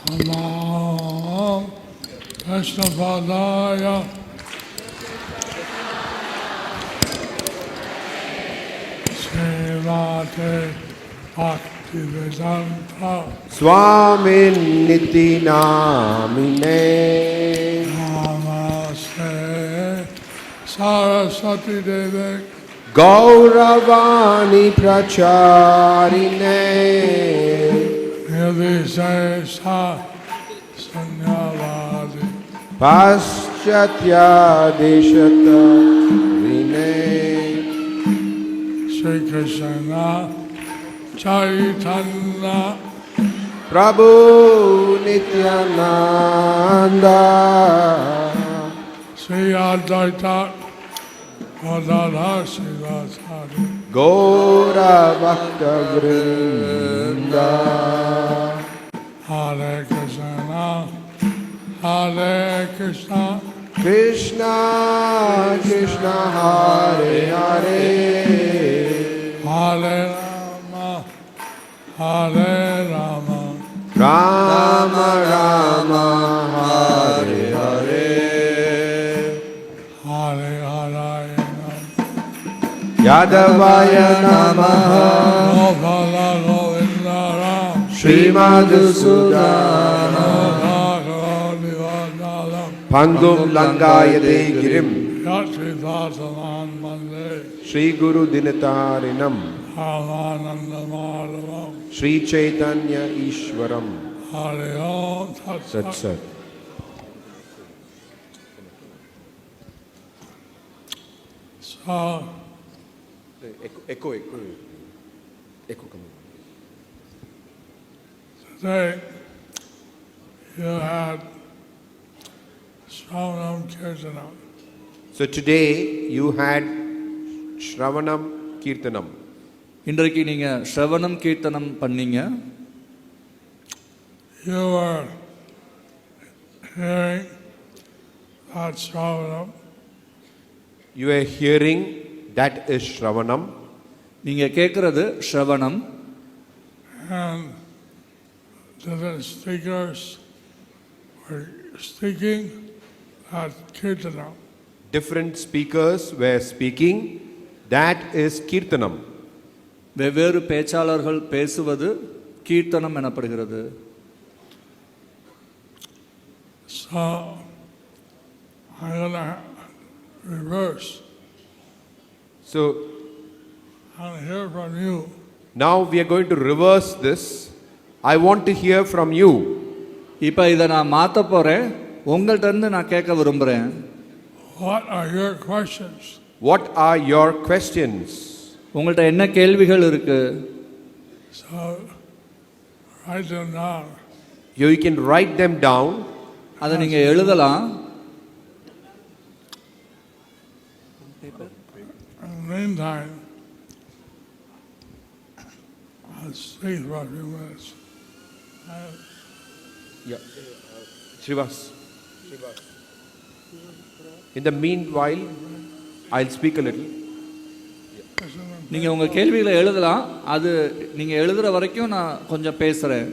Namo Vishnupadaya Srimate Bhaktivedanta Swami Niti Namine Namaste Saraswati Devi Gauravani Pracharine Nirvishesha Sanyavadi Paschatya Deshata Rine Shri Krishna Chaitanya Prabhu Nityananda Shri Advaita Gadadhar Srivasadi Gaura Bhakta Vrinda Hare Krishna Hare Krishna Krishna Krishna Hare Hare Hare Rama Hare Rama Rama Rama Hare Hare Hare Harayana Yadavaya Namaha Gopala Govindara Srimadhusudana Pangum Langayate Girim Yatridhatanan Mande Shri Guru Dinatarinam Havananda Madhavam Shri Chaitanya Ishwaram Hare Om Tat Sat Sat. So Echo today you had Shravanam Kirtanam. So today you had Shravanam Kirtanam. இன்றைக்கு நீங்க ஸ்ரவணம் கீர்த்தனம் பண்ணீங்க. You were hearing that Shravanam. You are hearing that is Shravanam. நீங்க கேட்கிறது ஸ்ரவணம். And different speakers were speaking at Kirtanam. Different speakers were speaking. That is Kirtanam. வெவ்வேறு பேச்சாளர்கள் பேசுவது கீர்த்தனம் எனப்படுகிறது. So I'm going to reverse. So I'll hear from you. now we are going to reverse this. I want to hear from you. இப்போ இதை நான் மாற்ற போறேன். உங்கள்ட்ட இருந்து நான் கேட்க விரும்புறேன். What are your questions? What are your questions? உங்கள்ட்ட என்ன கேள்விகள் இருக்கு? So write them down. You can write them down. அதை நீங்க எழுதலாம். In the meantime, I'll speak for a few minutes. Yeah. Srivas. In the meanwhile, I'll speak a little. நீங்க உங்க கேள்விகளை எழுதலாம். அது நீங்க எழுதுற வரைக்கும் நான் கொஞ்சம் பேசுறேன்.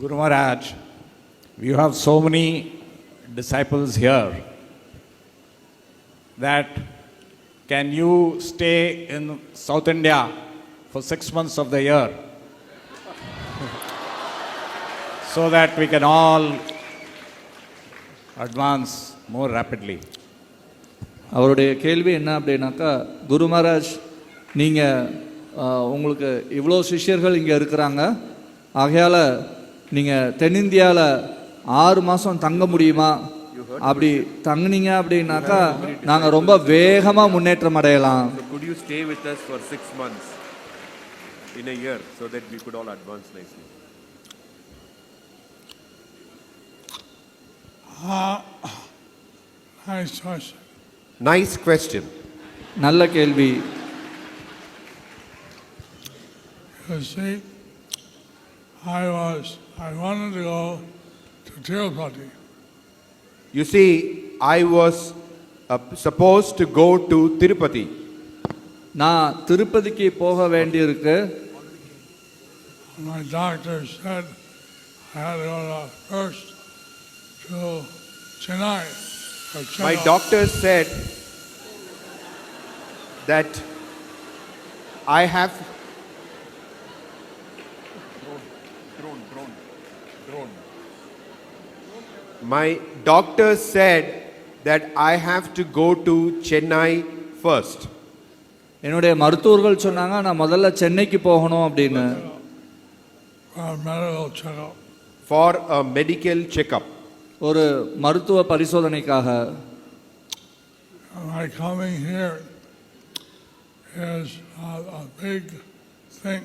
Guru Maharaj, you have so many disciples here that can you stay in South India for 6 months of the year so that we can all advance more rapidly? அவருடைய கேள்வி என்ன அப்படின்னாக்கா, குரு மகாராஜ் நீங்கள் உங்களுக்கு இவ்வளோ சிஷ்யர்கள் இங்கே இருக்கிறாங்க, ஆகையால் நீங்கள் தென்னிந்தியாவில் 6 மாதம் தங்க முடியுமா? அப்படி தங்குனீங்க அப்படின்னாக்கா நாங்கள் ரொம்ப வேகமாக முன்னேற்றம் அடையலாம். Could you stay with us for 6 months in a year so that we could all advance nicely? Nice question. Nice question. நல்ல கேள்வி. You see, I wanted to go to Tirupati. You see, I was supposed to go to Tirupati. நான் திருப்பதிக்கு போக வேண்டியிருக்கு. My doctor said I had to go first to Chennai. My doctor said that I have My doctor said that I have to go to Chennai first. என்னுடைய மருத்துவர்கள் சொன்னாங்க நான் முதல்ல சென்னைக்கு போகணும் அப்படின்னு. Medical checkup. For a medical checkup. ஒரு மருத்துவ பரிசோதனைக்காக. My coming here is a big thing.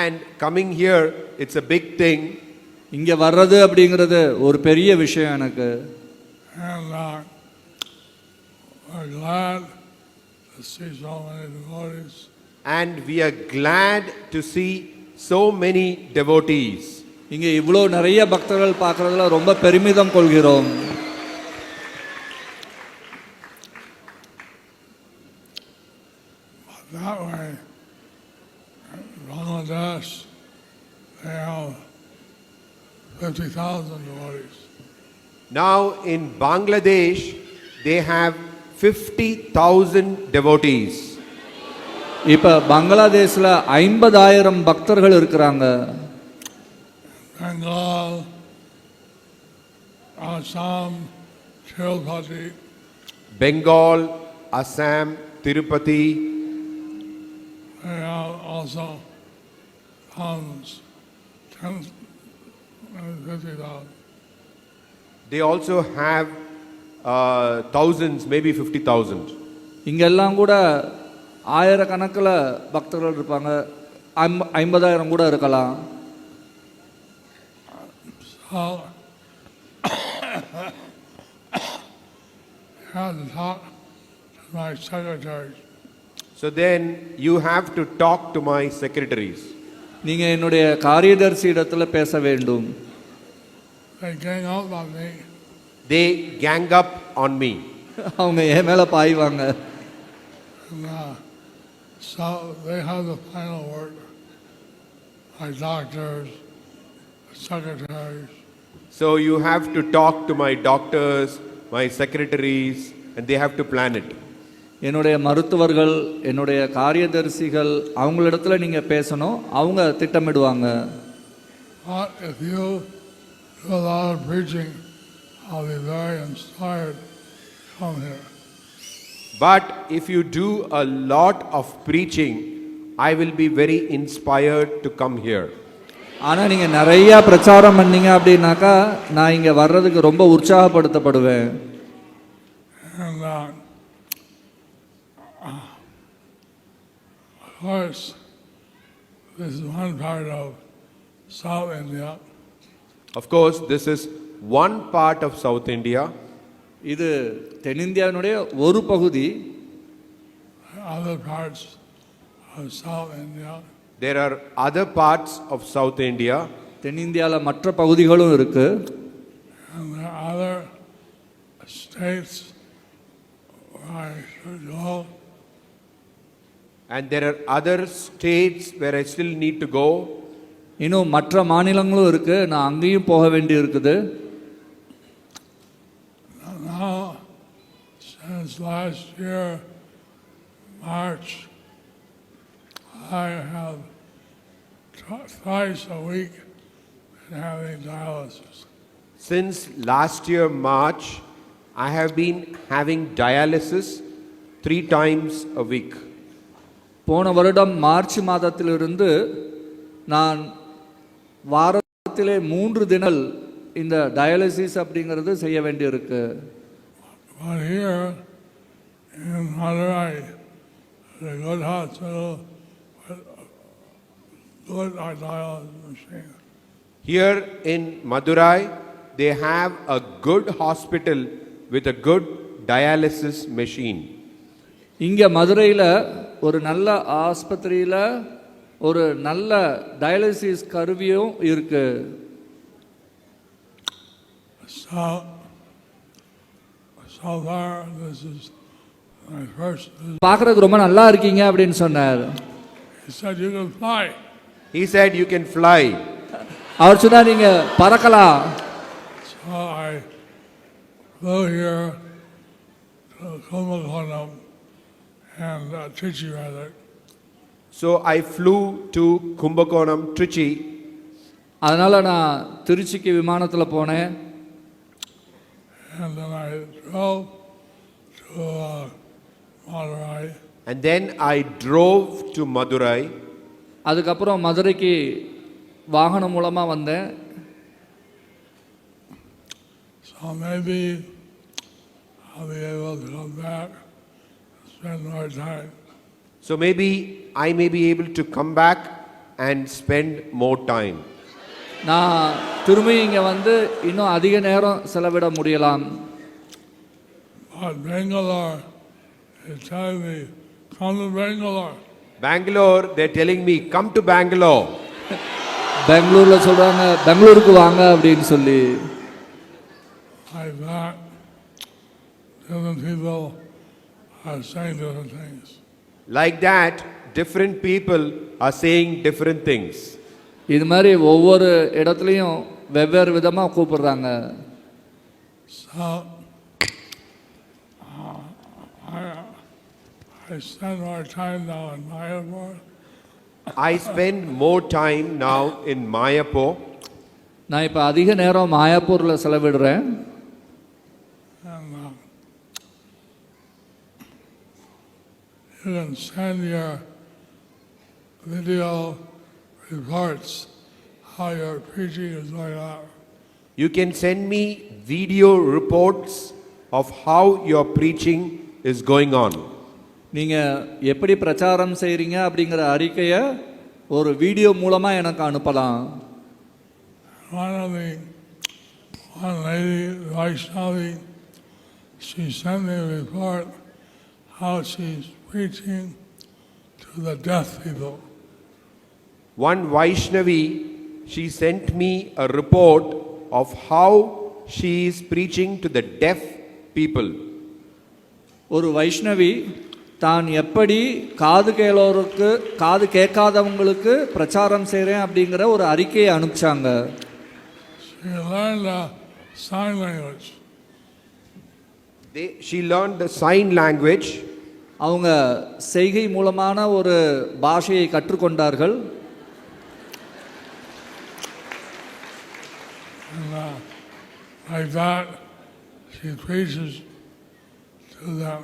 And coming here, it's a big thing. இங்க வர்றது அப்படிங்கிறது ஒரு பெரிய விஷயம் எனக்கு. And we're glad to see so many devotees. And we are glad to see so many devotees. இங்க இவ்வளோ நிறைய பக்தர்கள் பார்க்கறதுல ரொம்ப பெருமிதம் கொள்கிறோம். That way, Bangladesh, they have 50,000 devotees. Now in Bangladesh, they have 50,000 devotees. இப்ப பங்களாதேஷ்ல 50,000 பக்தர்கள் இருக்கிறாங்க. Bengal, Assam, Tirupati. Bengal, Assam, Tirupati. They have also thousands, 50,000. They also have thousands, maybe 50,000. இங்கெல்லாம் கூட ஆயிரக்கணக்கில் பக்தர்கள் இருப்பாங்க. 50,000 கூட இருக்கலாம். So, I had to talk to my secretaries. So then you have to talk to my secretaries. நீங்க என்னுடைய காரியதர்சி இடத்துல பேச வேண்டும். They gang up on me. They gang up on me. அவங்க என் மேல பாய்வாங்க. And, so they have the final word. My doctors, secretaries. So you have to talk to my doctors, my secretaries, and they have to plan it. என்னுடைய மருத்துவர்கள், என்னுடைய காரியதர்சிகள் அவங்களிடத்துல நீங்க பேசணும். அவங்க திட்டமிடுவாங்க. But if you do a lot of preaching, I'll be very inspired to come here. But if you do a lot of preaching, I will be very inspired to come here. ஆனா நீங்க நிறைய பிரச்சாரம் பண்ணீங்க அப்படின்னாக்கா நான் இங்க வர்றதுக்கு ரொம்ப உற்சாகப்படுத்தப்படுவேன். And of course, this is one part of South India. Of course, this is one part of South India. இது தென்னிந்தியாவினுடைய ஒரு பகுதி. Other parts of South India. There are other parts of South India. தென்னிந்தியால மற்ற பகுதிகளும் இருக்கு. And there are other states where I should go. And there are other states where I still need to go. இன்னும் மற்ற மாநிலங்களும் இருக்கு. நான் அங்கேயும் போக வேண்டி இருக்குது. Now, since last year, March, I have twice a week been having dialysis. Since last year, March, I have been having dialysis 3 times a week. போன வருடம் மார்ச் மாதத்திலிருந்து நான் வாரத்திலே 3 தினங்கள் இந்த டயாலிசிஸ் அப்படிங்கிறது செய்ய வேண்டியிருக்கு. But here in Madurai, the good hospital with good dialysis machine. Here in Madurai, they have a good hospital with a good dialysis machine. இங்க மதுரையில் ஒரு நல்ல ஆஸ்பத்திரியில் ஒரு நல்ல டயாலிசிஸ் கருவியும் இருக்கு. So far, this is my first visit. பார்க்கறதுக்கு ரொம்ப நல்லா இருக்கீங்க அப்படின்னு சொன்னார். He said, you can fly. He said, you can fly. அவர் சொன்னார் நீங்க பறக்கலாம். So I flew here to Kumbakonam and Trichy rather. So I flew to Kumbakonam, Trichy. அதனால நான் திருச்சிக்கு விமானத்தில் போனேன். And then I drove to Madurai. And then I drove to Madurai. அதுக்கப்புறம் மதுரைக்கு வாகனம் மூலமாக வந்தேன். So maybe I'll be able to come back and spend more time. So maybe I may be able to come back and spend more time. நான் திரும்பி இங்கே வந்து இன்னும் அதிக நேரம் செலவிட முடியலாம். But Bangalore is telling me, come to Bangalore. Bangalore, they're telling me, come to Bangalore. பெங்களூரில் சொல்கிறாங்க பெங்களூருக்கு வாங்க அப்படின்னு சொல்லி. Like that, different people are saying different things. Like that, different people are saying different things. இது மாதிரி ஒவ்வொரு இடத்துலையும் வெவ்வேறு விதமாக கூப்பிடுறாங்க. So, I spend more time now in Mayapur. I spend more time now in Mayapur. நான் இப்போ அதிக நேரம் மாயாப்பூரில் செலவிடுறேன். And you can send your video reports how your preaching is going on. You can send me video reports of how your preaching is going on. நீங்கள் எப்படி பிரச்சாரம் செய்கிறீங்க அப்படிங்கிற அறிக்கையை ஒரு வீடியோ மூலமாக எனக்கு அனுப்பலாம். One lady, Vaishnavi, she sent me a report how she's preaching to the deaf people. One Vaishnavi, she sent me a report of how she is preaching to the deaf people. ஒரு வைஷ்ணவி தான் எப்படி காது கேட்காதவங்களுக்கு பிரச்சாரம் செய்கிறேன் அப்படிங்கிற ஒரு அறிக்கையை அனுப்பிச்சாங்க. She learned sign language. She learned the sign language. அவங்க செய்கை மூலமான ஒரு பாஷையை கற்றுக்கொண்டார்கள். And like that, she preaches to them.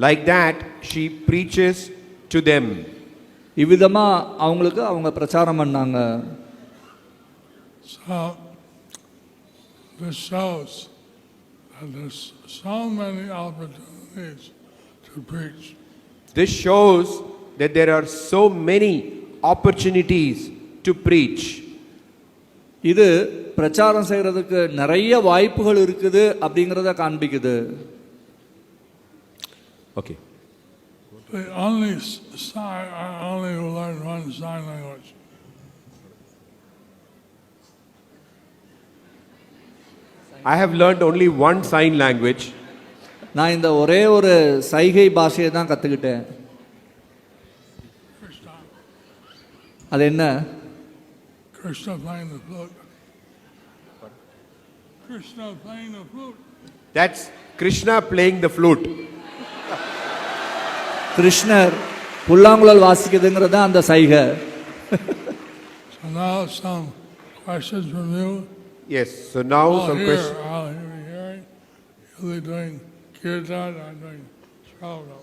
Like that, she preaches to them. இவ்விதமாக அவங்களுக்கு அவங்க பிரச்சாரம் பண்ணாங்க. So, this shows that there's so many opportunities to preach. This shows that there are so many opportunities to preach. இது பிரச்சாரம் செய்கிறதுக்கு நிறைய வாய்ப்புகள் இருக்குது அப்படிங்கிறத காண்பிக்குது. Okay. They only learn one sign language. I have learned only one sign language. நான் இந்த ஒரே ஒரு சைகை பாஷையை தான் கற்றுக்கிட்டேன். அது என்ன? Krishna playing the flute. Krishna playing the flute. That's Krishna playing the flute. கிருஷ்ணர் புல்லாங்குழல் வாசிக்குதுங்கிறது தான் அந்த சைகை. So now some questions from you. Yes, so now some questions. I'll be hearing. You'll be doing kirtan, I'm doing shravana.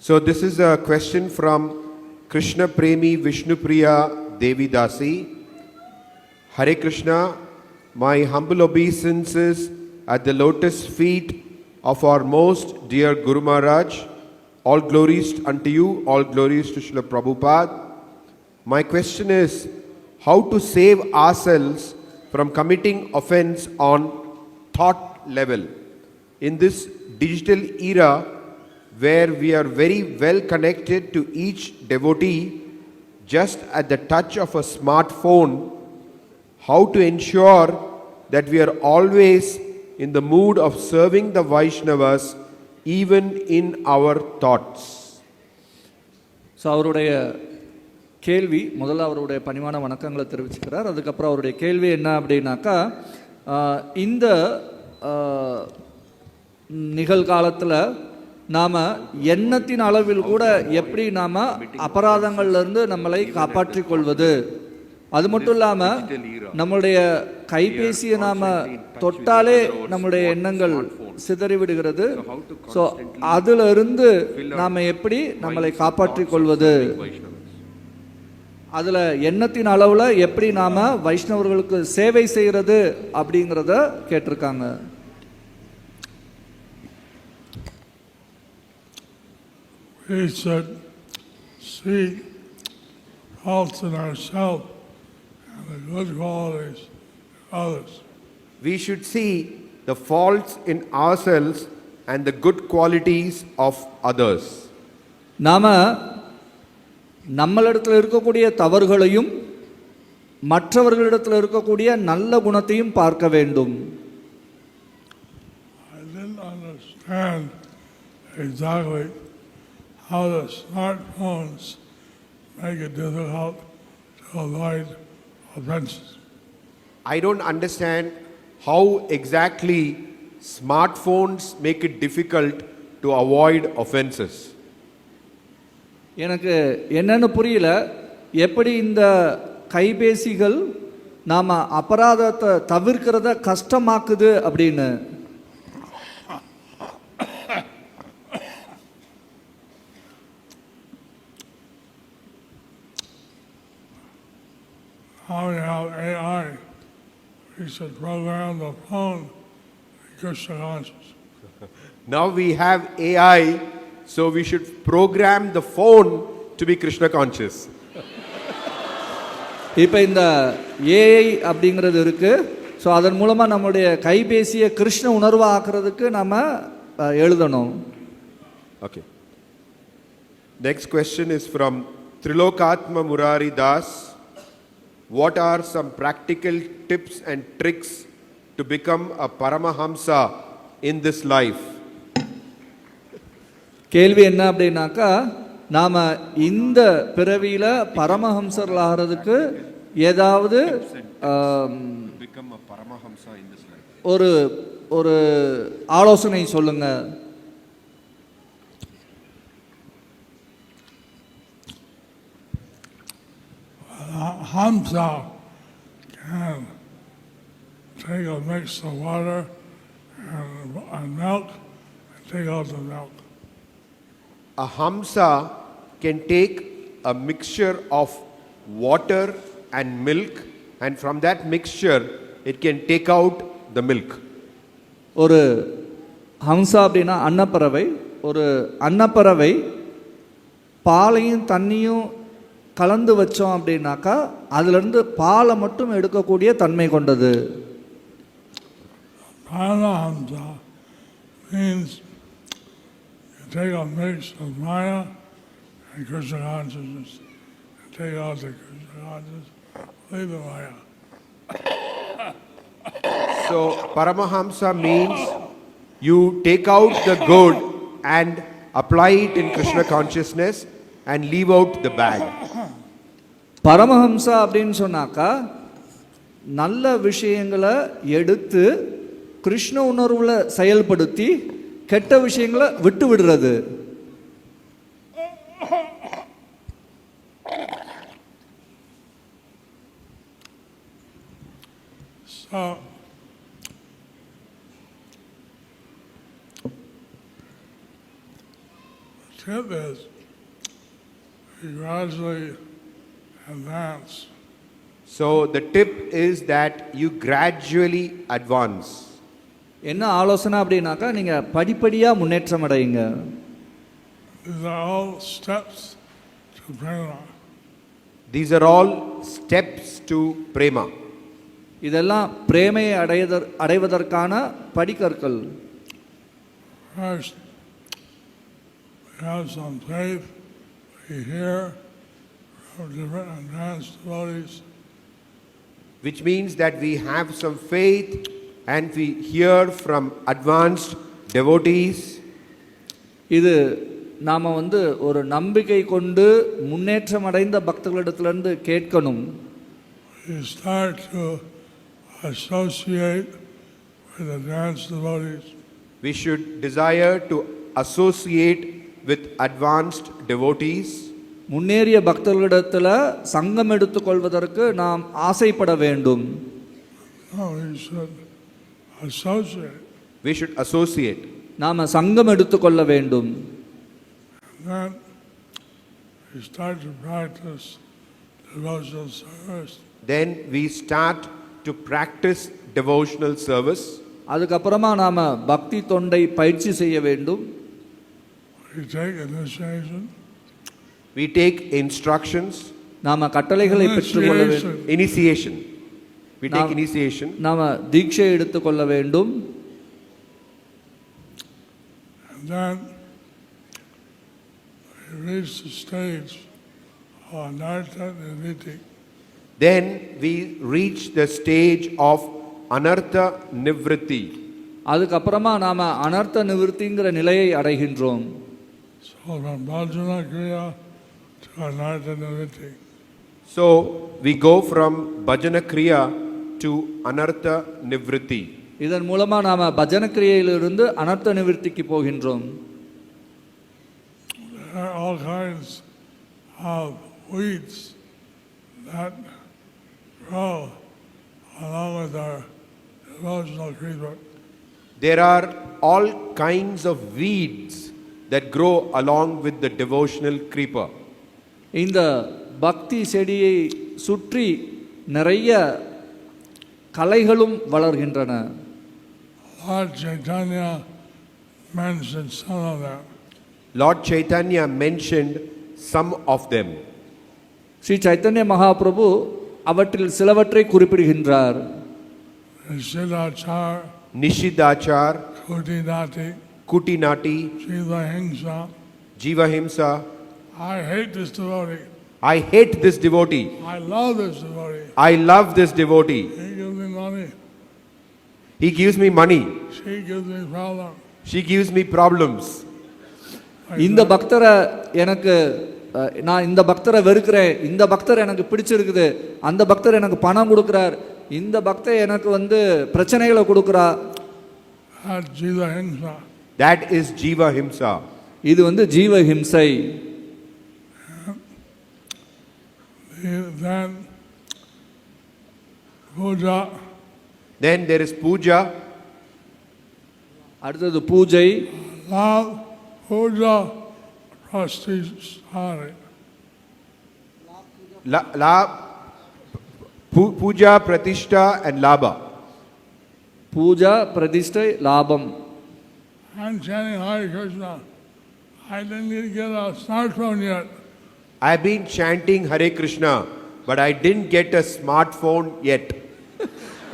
So this is a question from Krishna Premi Vishnupriya Devi Dasi. Hare Krishna, my humble obeisances at the lotus feet of our most dear Guru Maharaj. All glories unto you, all glories to Srila Prabhupada. My question is, how to save ourselves from committing offense on thought level in this digital era where we are very well connected to each devotee just at the touch of a smartphone, how to ensure that we are always in the mood of serving the Vaishnavas even in our thoughts. So அவருடைய கேள்வி, முதல்ல அவருடைய பணிவான வணக்கங்களை தெரிவிச்சுக்கிறார். அதுக்கப்புறம் அவருடைய கேள்வி என்ன அப்படின்னாக்கா, இந்த நிகழ்காலத்தில் நாம் எண்ணத்தின் அளவில் கூட எப்படி நாம் அபராதங்கள்லேருந்து நம்மளை காப்பாற்றிக் கொள்வது, அது மட்டும் இல்லாமல் நம்மளுடைய கைபேசியை நாம் தொட்டாலே நம்முடைய எண்ணங்கள் சிதறிவிடுகிறது. ஸோ அதிலிருந்து நாம் எப்படி நம்மளை காப்பாற்றிக் கொள்வது, அதில் எண்ணத்தின் அளவில் எப்படி நாம் வைஷ்ணவர்களுக்கு சேவை செய்கிறது அப்படிங்கிறத கேட்டிருக்காங்க. We should seek faults in ourselves and the good qualities of others. We should see the faults in ourselves and the good qualities of others. நாம் நம்மளிடத்தில் இருக்கக்கூடிய தவறுகளையும் மற்றவர்களிடத்தில் இருக்கக்கூடிய நல்ல குணத்தையும் பார்க்க வேண்டும். I didn't understand exactly how the smartphones make it difficult to avoid offenses. I don't understand how exactly smartphones make it difficult to avoid offenses. எனக்கு என்னன்னு புரியல, எப்படி இந்த கைபேசிகள் நாம் அபராதத்தை தவிர்க்கிறத கஷ்டமாக்குது அப்படின்னு. Now we have AI. We should program the phone with Krishna consciousness. Now we have AI, so we should program the phone to be Krishna conscious. இப்போ இந்த ஏஐ அப்படிங்கிறது இருக்குது. ஸோ அதன் மூலமாக நம்முடைய கைபேசியை கிருஷ்ண உணர்வாக ஆக்குறதுக்கு நம்ம எழுதணும். Okay. Next question is from Trilokatma Murari Das. What are some practical tips and tricks to become a Paramahamsa in this life? கேள்வி என்ன அப்படின்னாக்கா, நாம் இந்த பிறவியில் பரமஹம்சர்கள் ஆகிறதுக்கு ஏதாவது ஒரு ஒரு ஆலோசனை சொல்லுங்க. Hamsa can take a mix of water and milk and take out the milk. A Hamsa can take a mixture of water and milk, and from that mixture it can take out the milk. ஒரு Hamza அப்படின்னா அன்னப்பறவை. ஒரு அன்னப்பறவை பாலையும் தண்ணியும் கலந்து வச்சோம் அப்படின்னாக்கா அதிலிருந்து பாலை மட்டும் எடுக்கக்கூடிய தன்மை கொண்டது. Paramahamsa means you take a mix of Maya and Krishna consciousness and take out the Krishna consciousness, leave the Maya. So Paramahamsa means you take out the good and apply it in Krishna consciousness and leave out the bad. Paramahamsa அப்படின்னு சொன்னாக்கா நல்ல விஷயங்களை எடுத்து கிருஷ்ண உணர்வுல செயல்படுத்தி கெட்ட விஷயங்களை விட்டு விடுறது. So the tip is you gradually advance. So the tip is that you gradually advance. என்ன ஆலோசனை அப்படின்னாக்கா நீங்க படிப்படியா முன்னேற்றம் அடையுங்க. These are all steps to prema. These are all steps to prema. இதெல்லாம் பிரேமையை அடைவதற்கான படிக்கற்கள். First, we have some faith. We hear from of different advanced devotees. Which means that we have some faith and we hear from advanced devotees. இது நாம் ஒரு நம்பிக்கை கொண்டு முன்னேற்றம் அடைந்த பக்தர்களிடத்திலிருந்து கேட்கணும். You start to associate with advanced devotees. We should desire to associate with advanced devotees. முன்னேறிய பக்தர்களிடத்தில் சங்கம் எடுத்துக்கொள்வதற்கு நாம் ஆசைப்பட வேண்டும். No, we should associate. We should associate. நாம் சங்கம் எடுத்துக்கொள்ள வேண்டும். Then we start to practice devotional service. Then we start to practice devotional service. அதுக்கப்புறமா நாம் பக்தி தொண்டை பயிற்சி செய்ய வேண்டும். We take initiation. We take instructions. நாம் கட்டளைகளை பெற்றுக்கொள்ள வேண்டும். Initiation. We take initiation. நாம் தீட்சை எடுத்துக்கொள்ள வேண்டும். And then we reach the stage of anartha nivritti. Then we reach the stage of anartha nivritti. அதுக்கப்புறமா நாம் அனர்த்த நிவர்த்திங்கிற நிலையை அடைகின்றோம். So from bhajana kriya to anartha nivritti. So we go from bhajana kriya to anartha nivritti. இதன் மூலமா நாம பஜன கிரியையிலிருந்து அனர்த்த நிவர்த்திக்கு போகின்றோம். There are all kinds of weeds that grow along with our devotional creeper. There are all kinds of weeds that grow along with the devotional creeper. இந்த பக்தி செடியை சுற்றி நிறைய களைகளும் வளர்கின்றன. Lord Chaitanya mentioned some of them. Lord Chaitanya mentioned some of them. Sri Chaitanya Mahaprabhu அவற்றில் சிலவற்றை குறிப்பிடுகின்றார். Nishidachar, Nishidachar, Kutinati, Kutinati, Jivahimsa. Jivahimsa. I hate this devotee. I hate this devotee. I love this devotee. I love this devotee. He gives me money. He gives me money. She gives me problems. She gives me problems. இந்த பக்தரை எனக்கு நான் இந்த பக்தரை வெறுக்கிறேன், இந்த பக்தர் எனக்கு பிடிச்சிருக்குது, அந்த பக்தர் எனக்கு பணம் கொடுக்கிறார், இந்த பக்தர் எனக்கு பிரச்சனைகளை கொடுக்கிறா. That is Jiva Himsa. இது ஜீவ ஹிம்சை. Then puja. Then there is puja. அடுத்தது பூஜை. Love, puja, prastishari. Puja, pratishta and labha. Pooja, பிரதிஷ்டை, லாபம். I'm chanting Hare Krishna. I didn't get a smartphone yet. I've been chanting Hare Krishna, but I didn't get a smartphone yet.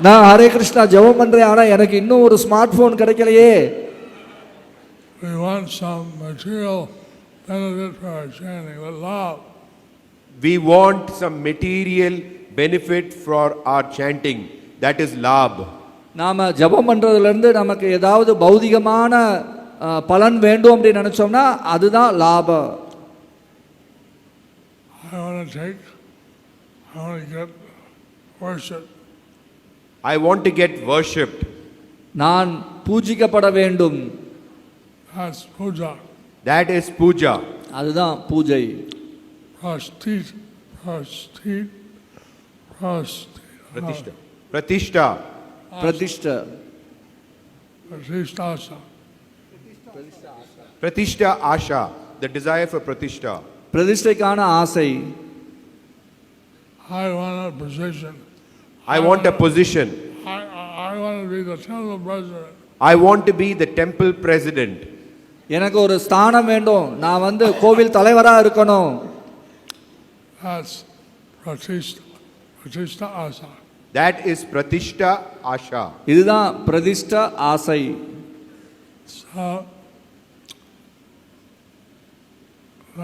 நான் ஹரே கிருஷ்ணா ஜெபம் பண்றேன், ஆனா எனக்கு இன்னும் ஒரு ஸ்மார்ட் போன் கிடைக்கலையே. We want some material benefit for our chanting, but love. We want some material benefit for our chanting. That is labh. நாம ஜெபம் பண்றதுல இருந்து நமக்கு ஏதாவது பௌதிகமான பலன் வேண்டும் அப்படி நினைச்சோம்னா அதுதான் லாபம். I want to get worship. I want to get worshipped. நான் பூஜிக்கப்பட வேண்டும். That's puja. That is puja. அதுதான் பூஜை. Pratishta. பிரதிஷ்டை. Pratishta asha. The desire for pratishta. பிரதிஷ்டைக்கான ஆசை. I want a position. I want a position. I want to be the temple president. I want to be the temple president. எனக்கு ஒரு ஸ்தானம் வேண்டும், நான் கோவில் தலைவரா இருக்கணும். That's pratishta asha. That is pratishta asha. இதுதான் பிரதிஷ்ட ஆசை. So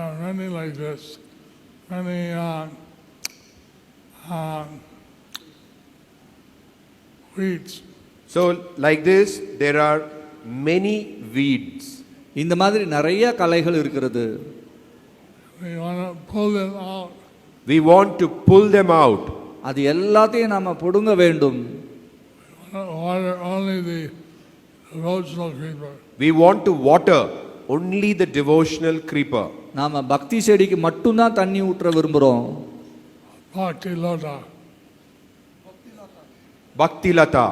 I'm running like this. many weeds. So, like this, there are many weeds. இந்த மாதிரி நிறைய கலைகள் இருக்கிறது. We want to pull them out. We want to pull them out. அது எல்லாத்தையும் நாம புடுங்க வேண்டும். We want to water only the devotional creeper. We want to water only the devotional creeper. நாம பக்தி செடிக்கு மட்டும்தான் தண்ணி ஊற்ற விரும்புகிறோம். Bhakti Lata. Bhakti Lata.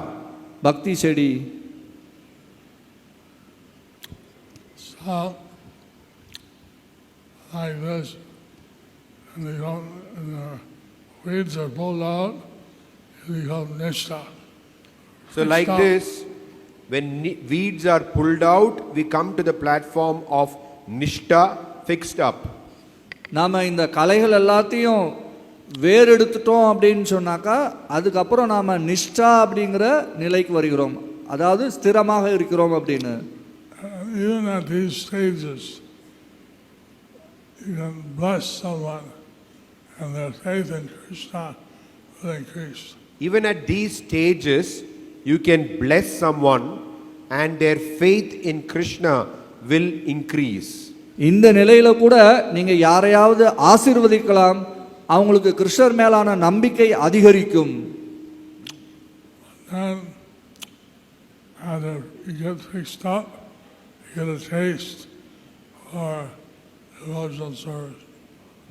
பக்தி செடி. So, like this, and the weeds are pulled out, it becomes Nishta. So, like this, when weeds are pulled out, we come to the platform of Nishta, fixed up. நாம இந்த கலைகள் எல்லாத்தையும் வேறெடுத்துட்டோம் அப்படின்னு சொன்னாக்கா அதுக்கப்புறம் நாம நிஷ்டா அப்படிங்கிற நிலைக்கு வருகிறோம், அதாவது ஸ்திரமாக இருக்கிறோம் அப்படின்னு. Even at these stages, you can bless someone and their faith in Krishna will increase. Even at these stages, you can bless someone and their faith in Krishna will increase. இந்த நிலையில கூட நீங்க யாரையாவது ஆசீர்வதிக்கலாம், அவங்களுக்கு கிருஷ்ணர் மேலான நம்பிக்கை அதிகரிக்கும். Then, after you get fixed up, you get a taste for devotional service.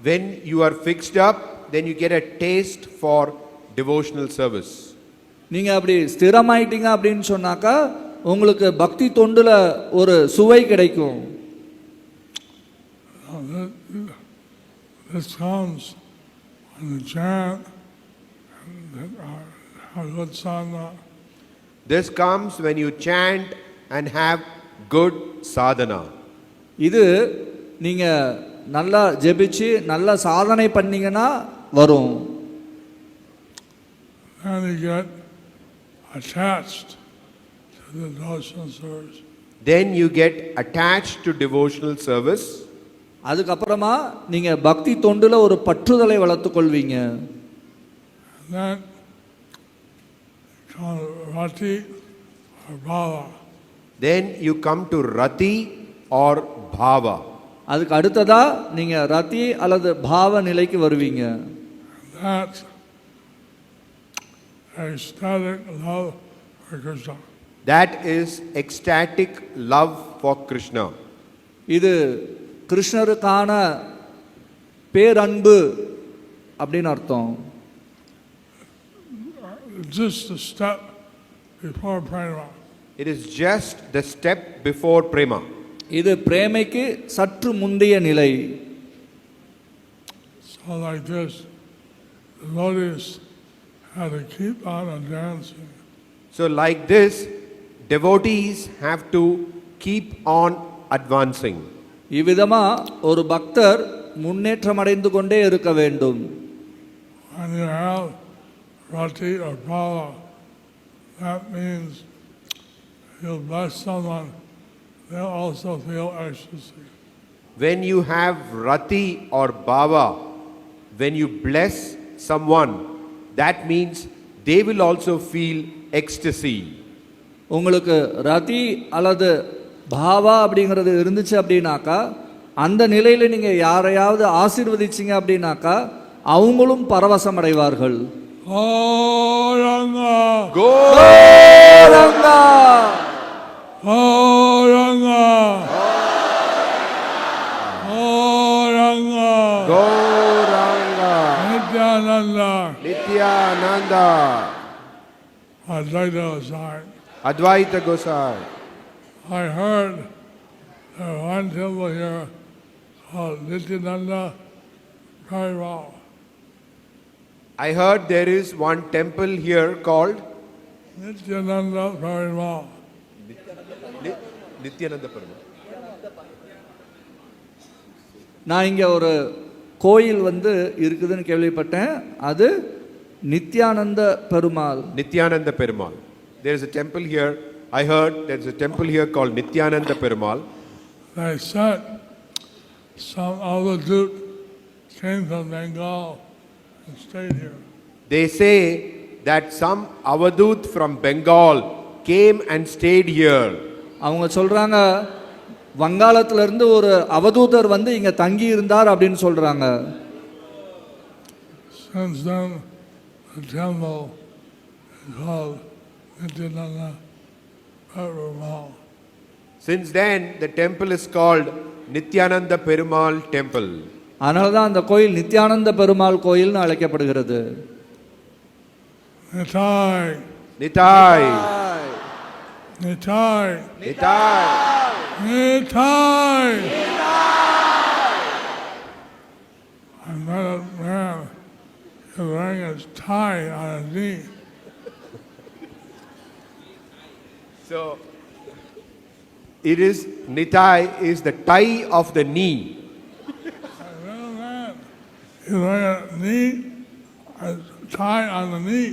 When you are fixed up, then you get a taste for devotional service. நீங்க அப்படி ஸ்திரமாயிட்டீங்க அப்படின்னு சொன்னாக்கா உங்களுக்கு பக்தி தொண்டுல ஒரு சுவை கிடைக்கும். This comes when the chant and our good sadhana. This comes when you chant and have good sadhana. இது நீங்க நல்லா ஜெபிச்சு நல்ல சாதனை பண்ணீங்கன்னா வரும். Then you get attached to the devotional service. Then you get attached to devotional service. அதுக்கப்புறமா நீங்க பக்தி தொண்டுல ஒரு பற்றுதலை வளர்த்துக் கொள்வீங்க. Then come Rati or Bhava. Then you come to Rati or Bhava. அதுக்கு அடுத்ததா நீங்க ரதி அல்லது பாவ நிலைக்கு வருவீங்க. That ecstatic love for Krishna. That is ecstatic love for Krishna. இது கிருஷ்ணருக்கான பேரன்பு அப்படின்னு அர்த்தம். Just a step before prema. It is just the step before prema. இது பிரேமைக்கு சற்று முந்தைய நிலை. So like this, the devotees have to keep on dancing. So like this, devotees have to keep on advancing. இவ்விதமா ஒரு பக்தர் முன்னேற்றம் அடைந்து கொண்டே இருக்க வேண்டும். When you have Rati or Bhava, that means you'll bless someone, they'll also feel ecstasy. When you have Rati or Bhava, when you bless someone, that means they will also feel ecstasy. உங்களுக்கு ரதி அல்லது பாவா அப்படிங்கிறது இருந்துச்சு அப்படின்னாக்கா அந்த நிலையில நீங்க யாரையாவது ஆசீர்வதிச்சீங்க அப்படின்னாக்கா அவங்களும் பரவசம் அடைவார்கள். Gauranga! Gauranga! Gauranga! Gauranga! Gauranga! Nityananda! Nityananda! Advaita Gosai. Advaita Gosai. I heard there one temple here called Nityananda very well. I heard there is one temple here called Nityananda very well. Nityananda Perumal. நான் இங்க ஒரு கோயில் இருக்குதுன்னு கேள்விப்பட்டேன். அது Nityananda Perumal. Nityananda Perumal. There is a temple here. I heard there is a temple here called Nityananda Perumal. They sent some avadut came from Bengal and stayed here. They say that some Avadut from Bengal came and stayed here. அவங்க சொல்றாங்க வங்காளத்துல இருந்து ஒரு அவதூதர் வந்து இங்க தங்கி இருந்தார் அப்படின்னு சொல்றாங்க. Since then, the temple is called Nityananda Perumal. Since then, the temple is called Nityananda Perumal Temple. அதனால தான் அந்த கோயில் நித்யானந்த பெருமாள் கோயில்னு அழைக்கப்படுகிறது. Nitai, Nitai. Nitai, Nitai. Nitai. I met a man who was wearing his tie on his knee. So, it is Nitai is the tie of the knee. I met a man who was wearing a knee, a tie on the knee.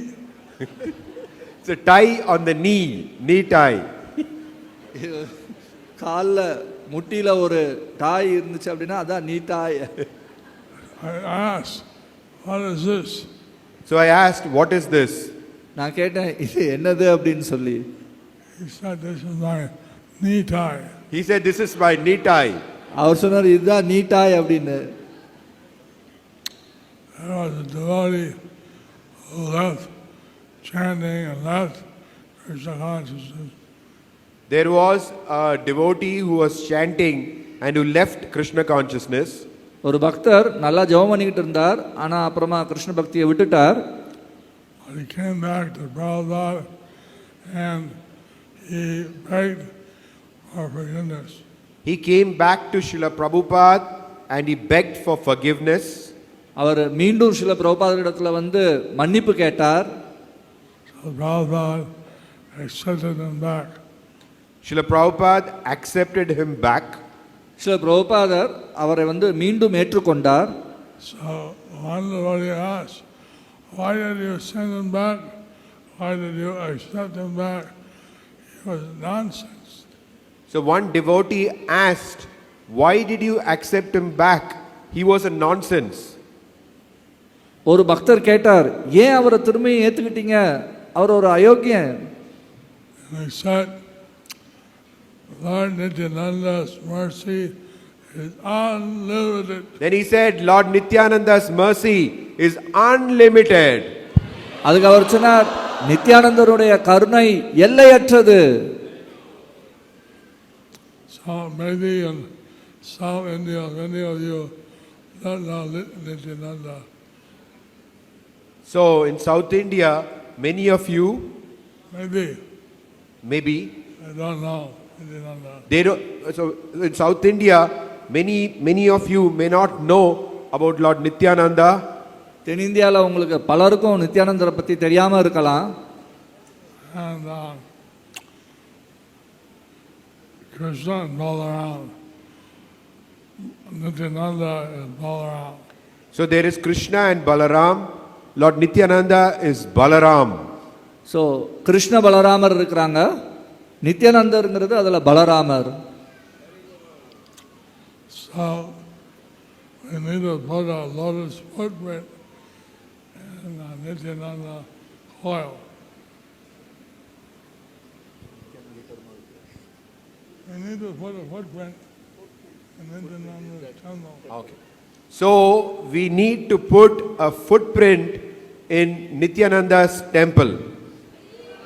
It's a tie on the knee tie. கால்ல முட்டியில ஒரு டாய் இருந்துச்சு அப்படின்னா அதான் நீ டாய். I asked, what is this? So I asked, what is this? நான் கேட்டேன் இது என்னது அப்படின்னு சொல்லி. He said, this is my knee tie. He said, this is my knee tie. அவர் சொன்னார் இதுதான் நீ டாய் அப்படின்னு. There was a devotee who left chanting and left Krishna consciousness. There was a devotee who was chanting and who left Krishna consciousness. ஒரு பக்தர் நல்லா ஜெபம் பண்ணிக்கிட்டு இருந்தார், ஆனா அப்புறமா கிருஷ்ண பக்தியை விட்டுட்டார். But he came back to Prabhupada and he begged for forgiveness. He came back to Srila Prabhupada and he begged for forgiveness. அவர் மீண்டும் சில பிரபுபாதரிடத்துல வந்து மன்னிப்பு கேட்டார். So Prabhupada accepted him back. Srila Prabhupada accepted him back. சில பிரபுபாதர் அவரை வந்து மீண்டும் ஏற்றுக்கொண்டார். So one devotee asked, why did you send him back? Why did you accept him back? It was nonsense. So one devotee asked, why did you accept him back? He was a nonsense. ஒரு பக்தர் கேட்டார், ஏன் அவரை திரும்பி ஏத்துக்கிட்டீங்க? அவர் ஒரு அயோக்கியன். And he said, Lord Nityananda's mercy is unlimited. Then he said, Lord Nityananda's mercy is unlimited. அதுக்கு அவர் சொன்னார், நித்யானந்தருடைய கருணை எல்லையற்றது. So maybe in South India, many of you don't know Nityananda. So in South India, many of you, Maybe maybe, I don't know Nityananda. they don't, so in South India, many of you may not know about Lord Nityananda. தென்னிந்தியாவில் உங்களுக்கு பலருக்கும் நித்யானந்தரை பற்றி தெரியாமல் இருக்கலாம். And Krishna and Balaram. Nityananda is Balaram. So there is Krishna and Balaram. Lord Nityananda is Balaram. So Krishna பலராமர் இருக்கிறாங்க, நித்யானந்தருங்கிறது அதில் பலராமர். So we need to put a lotus footprint in Nityananda oil. We need to put a footprint in Nityananda temple. Okay. So we need to put a footprint in Nityananda's temple.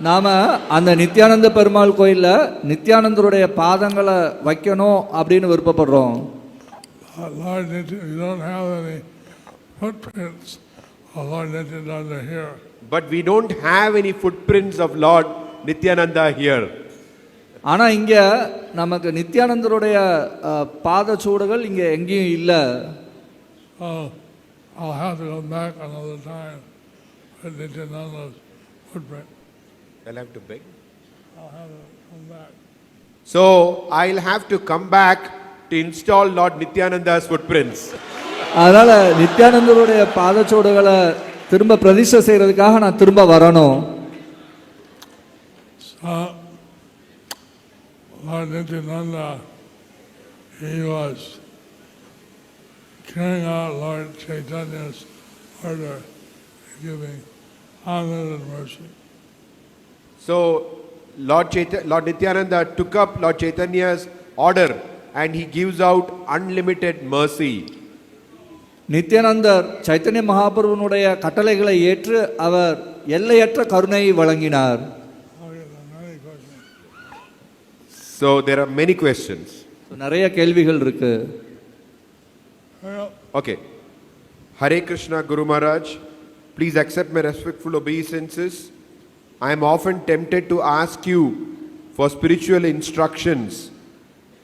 நாம அந்த நித்யானந்த பெருமாள் கோயிலில் நித்யானந்தருடைய பாதங்களை வைக்கணும் அப்படின்னு விருப்பப்படுறோம். Lord Nityananda, you don't have any footprints of Lord Nityananda here. But we don't have any footprints of Lord Nityananda here. ஆனால் இங்கே நமக்கு நித்யானந்தருடைய பாதச்சூடுகள் இங்கே எங்கேயும் இல்லை. I'll have to go back another time with Nityananda's footprint. I'll have to beg. I'll have to come back. So I'll have to come back to install Lord Nityananda's footprints. அதனால நித்யானந்தருடைய பாதச்சூடுகளை திரும்ப பிரதிஷ்டை செய்யறதுக்காக நான் திரும்ப வரணும். So Lord Nityananda, he carrying out Lord Chaitanya's order, giving unlimited mercy. So Lord Nityananda took up Lord Chaitanya's order and he gives out unlimited mercy. நித்யானந்தர் Chaitanya மகாபிரபுனுடைய கட்டளைகளை ஏற்று அவர் எல்லையற்ற கருணையை வழங்கினார். So there are many questions. நிறைய கேள்விகள் இருக்கு. Okay. Hare Krishna Guru Maharaj, please accept my respectful obeisances. I am often tempted to ask you for spiritual instructions,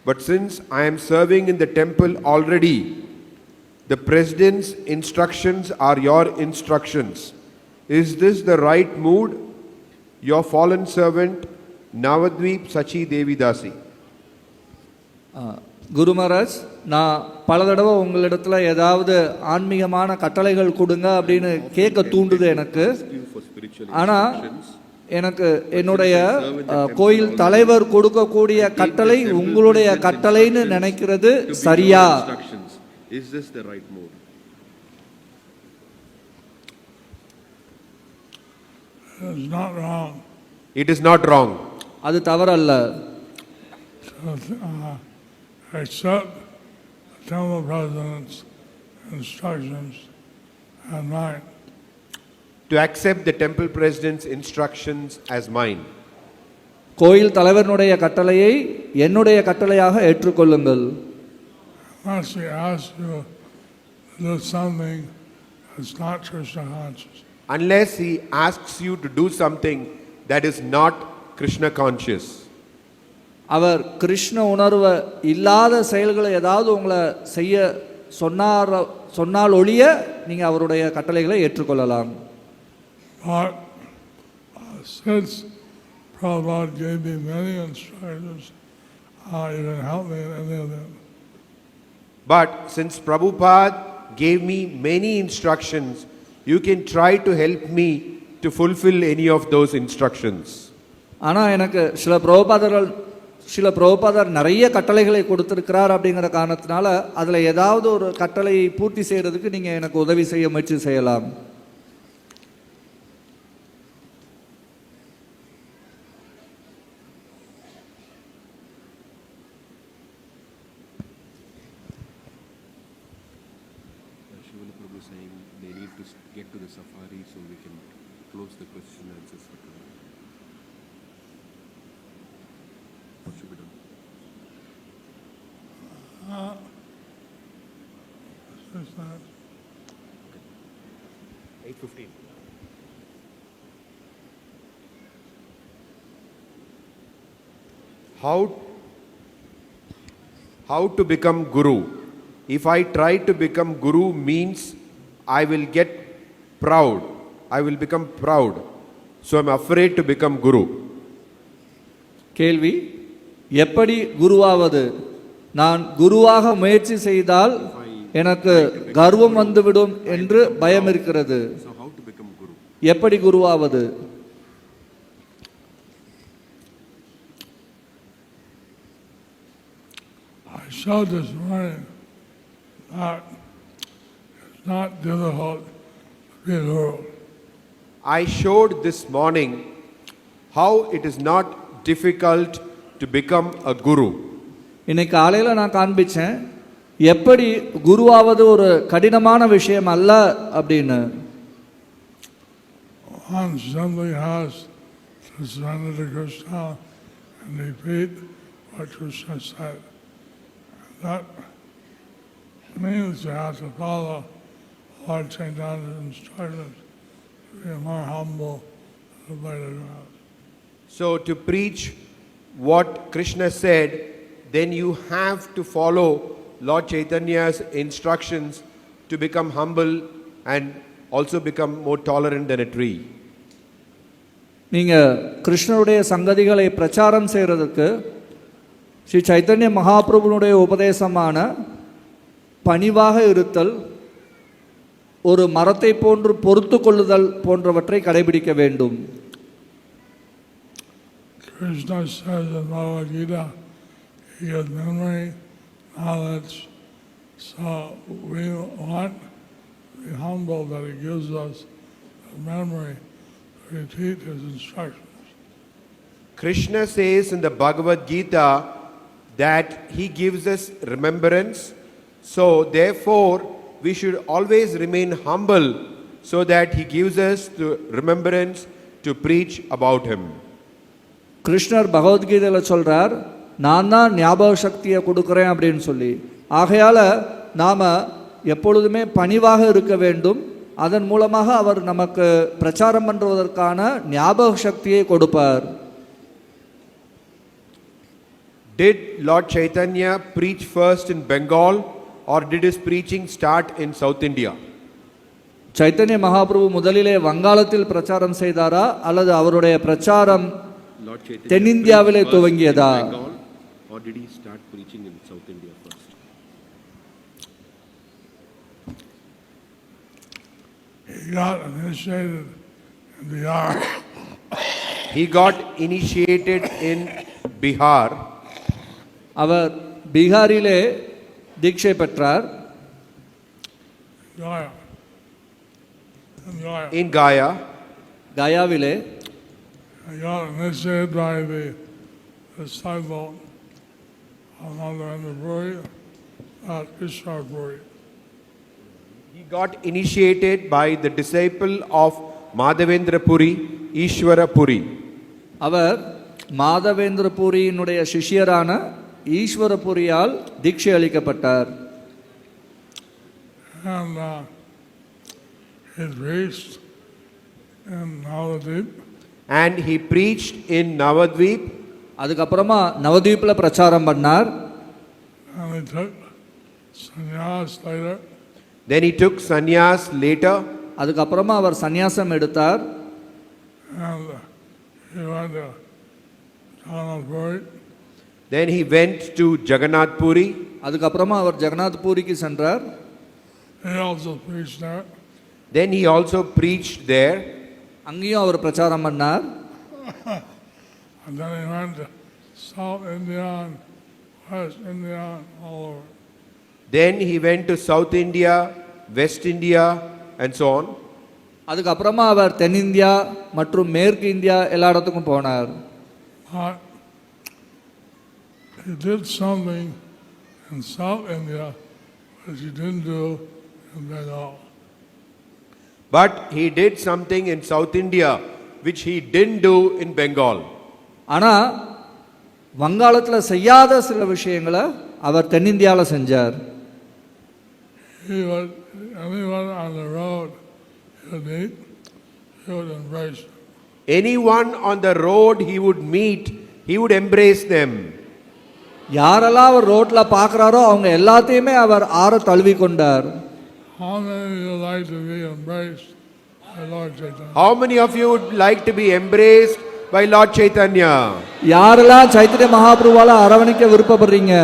but since I am serving in the temple already, the president's instructions are your instructions. Is this the right mood? Your fallen servant, Navadvip Sachi Devi Dasi. குரு மகாராஜ், நான் பல தடவை உங்களிடத்துல ஏதாவது ஆன்மீகமான கட்டளைகள் கொடுங்க அப்படின்னு கேட்க தூண்டுது எனக்கு. ஆனால் எனக்கு என்னுடைய கோயில் தலைவர் கொடுக்கக்கூடிய கட்டளை உங்களுடைய கட்டளைன்னு நினைக்கிறது சரியா? Is this the right mode? It is not wrong. It is not wrong. அது தவறல்ல. Accept the temple president's instructions and mine. To accept the temple president's instructions as mine. கோயில் தலைவனுடைய கட்டளையை என்னுடைய கட்டளையாக ஏற்றுக்கொள்ளுங்கள். Unless he asks you to do something that's not Krishna conscious. Unless he asks you to do something that is not Krishna conscious. அவர் கிருஷ்ண உணர்வு இல்லாத செயல்களை ஏதாவது உங்களை செய்ய சொன்னால் ஒழிய நீங்கள் அவருடைய கட்டளைகளை ஏற்றுக்கொள்ளலாம். But since Prabhupada gave me many instructions, you can help me in any of them. But since Prabhupada gave me many instructions, you can try to help me to fulfill any of those instructions. ஆனால் எனக்கு சில பிரபுபாதர் நிறைய கட்டளைகளை கொடுத்திருக்கிறார் அப்படிங்கிற காரணத்தினால அதில் ஏதாவது ஒரு கட்டளையை பூர்த்தி செய்யறதுக்கு நீங்கள் எனக்கு உதவி செய்ய முயற்சி செய்யலாம். Saying they need to get to the safari so we can close the question and answers for today. What should be done? 8:15. How to become guru? If I try to become guru means I will get proud. I will become proud. So I'm afraid to become guru. கேள்வி, எப்படி குருவாவது? நான் குருவாக முயற்சி செய்தால் எனக்கு கர்வம் வந்துவிடும் என்று பயம் இருக்கிறது. So how to become guru? எப்படி குருவாவது? I showed this morning that it's not difficult to be a guru. I showed this morning how it is not difficult to become a guru. இன்னைக்கு காலையில் நான் காண்பிச்சேன் எப்படி குருவாவது ஒரு கடினமான விஷயம் அல்ல அப்படின்னு. One simply has to surrender to Krishna and repeat what Krishna said. That means you have to follow Lord Chaitanya's instructions to be more humble and obey the ground. So to preach what Krishna said, then you have to follow Lord Chaitanya's instructions to become humble and also become more tolerant than a tree. நீங்க கிருஷ்ணருடைய சங்கதிகளை பிரச்சாரம் செய்யறதுக்கு ஸ்ரீ சைத்தன்ய மகாபிரபுனுடைய உபதேசமான பணிவாக இருத்தல், ஒரு மரத்தை போன்று பொறுத்து கொள்ளுதல் போன்றவற்றை கடைபிடிக்க வேண்டும். Krishna says in Bhagavad Gita, he gives memory, knowledge, So we want to be humble that He gives us the memory to repeat His instructions. Krishna says in the Bhagavad Gita that He gives us remembrance. So therefore, we should always remain humble so that He gives us the remembrance to preach about Him. கிருஷ்ணர் பகவத்கீதையில் சொல்றார், நான் தான் ஞாபக சக்தியை கொடுக்குறேன் அப்படின்னு சொல்லி. ஆகையால் நாம் எப்பொழுதுமே பணிவாக இருக்க வேண்டும். அதன் மூலமாக அவர் நமக்கு பிரச்சாரம் பண்ணுவதற்கான ஞாபக சக்தியை கொடுப்பார். Did Lord Chaitanya preach first in Bengal or did his preaching start in South India? Chaitanya Mahaprabhu முதலிலே வங்காளத்தில் பிரச்சாரம் செய்தாரா அல்லது அவருடைய பிரச்சாரம் தென்னிந்தியாவிலே துவங்கியதா? Or did he start preaching in South India first? He got initiated in Bihar. He got initiated in Bihar. அவர் பீகாரிலே தீட்சை பெற்றார். Gaya. In Gaya. In Gaya. கயாவிலே He got initiated by the disciple of Maharaja Puri, Ishwar Puri. He got initiated by the disciple of Madhavendra Puri, Ishwara Puri. அவர் மாதவேந்திர பூரியினுடைய சிஷ்யரான ஈஸ்வர பூரியால் தீட்சை அளிக்கப்பட்டார். And he preached in Navadvip. And he preached in Navadvip. அதுக்கப்புறமா நவதீப்பில் பிரச்சாரம் பண்ணார். And he took sannyas later. Then he took sannyas later. அதுக்கப்புறமா அவர் சந்நியாசம் எடுத்தார். And he went to Jagannath Puri. Then he went to Jagannath Puri. அதுக்கப்புறமா அவர் ஜெகநாத் பூரிக்கு சென்றார். He also preached there. Then he also preached there. அங்கேயும் அவர் பிரச்சாரம் பண்ணார். And then he went to South India and West India and all over. Then he went to South India, West India, and so on. அதுக்கப்புறமா அவர் தென்னிந்தியா மற்றும் மேற்கு India எல்லா இடத்துக்கும் போனார். But he did something in South India which he didn't do in Bengal. But he did something in South India which he didn't do in Bengal. ஆனால் வங்காளத்தில் செய்யாத சில விஷயங்களை அவர் தென்னிந்தியாவில் செஞ்சார். He would, anyone on the road he would meet, he would embrace them. Anyone on the road he would meet, he would embrace them. யாரெல்லாம் அவர் ரோட்டில் பார்க்குறாரோ அவங்க எல்லாத்தையுமே அவர் ஆற தழுவி கொண்டார். How many of you like to be embraced by Lord Chaitanya? How many of you would like to be embraced by Lord Chaitanya? யாரெல்லாம் Chaitanya மகாபிரபுவால அரவணைக்க விருப்பப்படுறீங்க?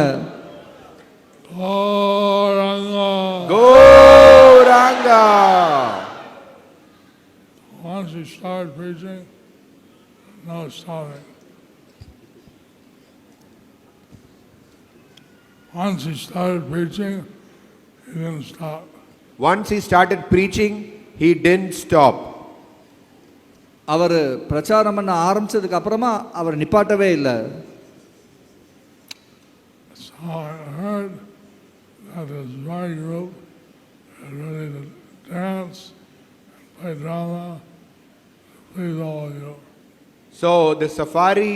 Gauranga. Gauranga. Once he started preaching, no stopping. Once he started preaching, he didn't stop. Once he started preaching, he didn't stop. அவர் பிரச்சாரம் பண்ண ஆரம்பிச்சதுக்கு அப்புறமா அவர் நிப்பாட்டவே இல்லை. So I heard that his bride group is ready to dance and play drama to please all of you. So the safari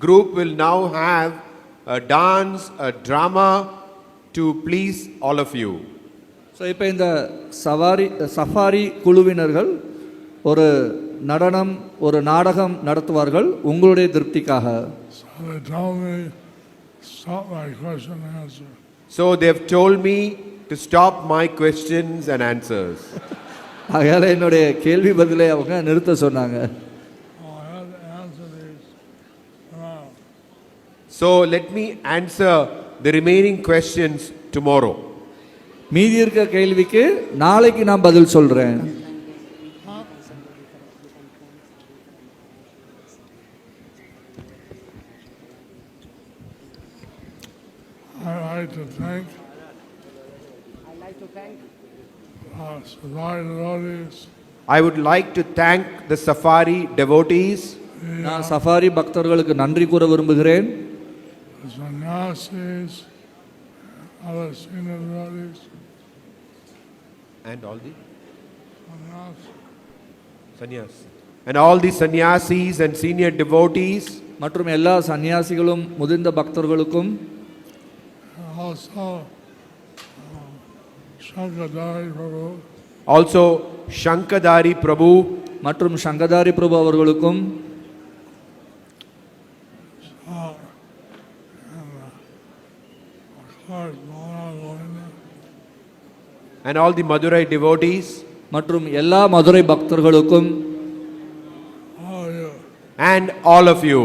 group will now have a dance, a drama to please all of you. So இப்போ இந்த safari குழுவினர்கள் ஒரு நடனம் ஒரு நாடகம் நடத்துவார்கள் உங்களுடைய திருப்திக்காக. So they told me, stop my question and answer. So they've told me to stop my questions and answers. ஆகையால் என்னுடைய கேள்வி பதிலை அவங்க நிறுத்த சொன்னாங்க. Oh, I had to answer these tomorrow. So let me answer the remaining questions tomorrow. மீதி இருக்க கேள்விக்கு நாளைக்கு நான் பதில் சொல்றேன். I like to thank Safari devotees, I would like to thank the Safari devotees, நான் சஃபாரி பக்தர்களுக்கு நன்றி கூற விரும்புகிறேன். the sannyasis, other senior devotees, and all the sannyas, and all the sannyasis and senior devotees, மற்றும் எல்லா சன்னியாசிகளும் முதிர்ந்த பக்தர்களுக்கும் also Shankadari Prabhu, also Shankadari Prabhu, மற்றும் சங்கதாரி பிரபு அவர்களுக்கும் and all the Madurai devotees, மற்றும் எல்லா மதுரை பக்தர்களுக்கும் all you. and all of you.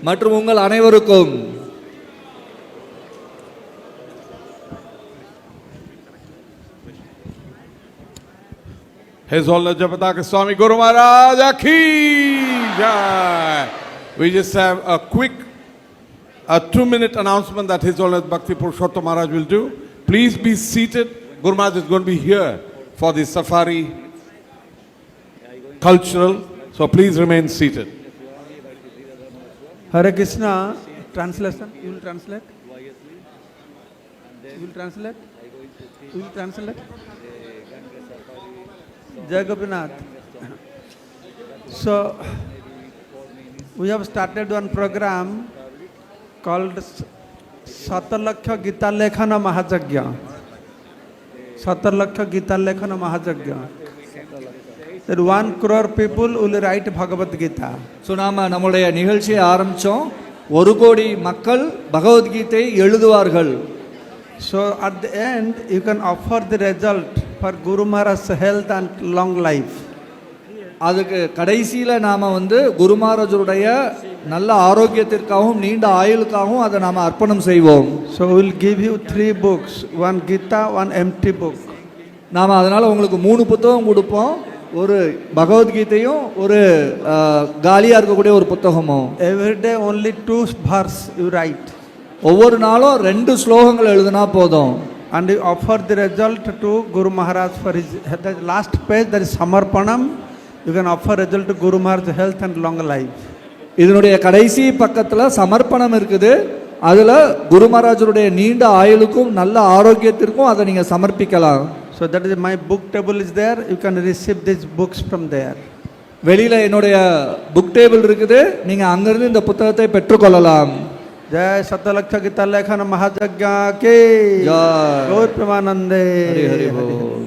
மற்றும் உங்கள் அனைவருக்கும் His Holiness Jayapataka Swami Guru Maharaja ki jai. We just have a quick 2-minute announcement that His Holiness Bhakti Purushottam Maharaj will do. Please be seated. Guru Maharaj is going to be here for the safari cultural. So please remain seated. Hare Krishna, translation, you will translate? You will translate? You will translate? Jai Gopinath. So, we have started one program called Satalakha Gita Lekhana Mahajagya. Satalakha Gita Lekhana Mahajagya. That 1 crore people will write Bhagavad Gita. So நாம் நம்முடைய நிகழ்ச்சியை ஆரம்பித்தோம். 1 கோடி மக்கள் பகவத்கீதை எழுதுவார்கள். So at the end, you can offer the result for Guru Maharaj's health and long life. அதுக்கு கடைசியில் நாம் குரு மகாராஜருடைய நல்ல ஆரோக்கியத்திற்காகவும் நீண்ட ஆயுளுக்காகவும் அதை நாம் அர்ப்பணம் செய்வோம். So we will give you 3 books, 1 Gita, 1 empty book. நாம் அதனால் உங்களுக்கு 3 புத்தகம் கொடுப்போம். ஒரு பகவத்கீதையும் ஒரு காலியாக இருக்கக்கூடிய ஒரு புத்தகமும். Every day only 2 verse you write. ஒவ்வொரு நாளும் 2 ஸ்லோகங்கள் எழுதினா போதும். And you offer the result to Guru Maharaj for his, the last page, that is Samarpanam. You can offer result to Guru Maharaj's health and long life. இதனுடைய கடைசி பக்கத்தில் சமர்ப்பணம் இருக்குது. அதில் குரு மகாராஜருடைய நீண்ட ஆயுளுக்கும் நல்ல ஆரோக்கியத்திற்கும் அதை நீங்கள் சமர்ப்பிக்கலாம். So that is my book table is there. You can receive these books from there. வெளியில் என்னுடைய புக் டேபிள் இருக்குது. நீங்கள் அங்கிருந்து இந்த புத்தகத்தை பெற்றுக்கொள்ளலாம். जय सतलक्ष गीता लेखन महायज्ञ के जय गौर प्रेमानंदे हरि हरि बोल.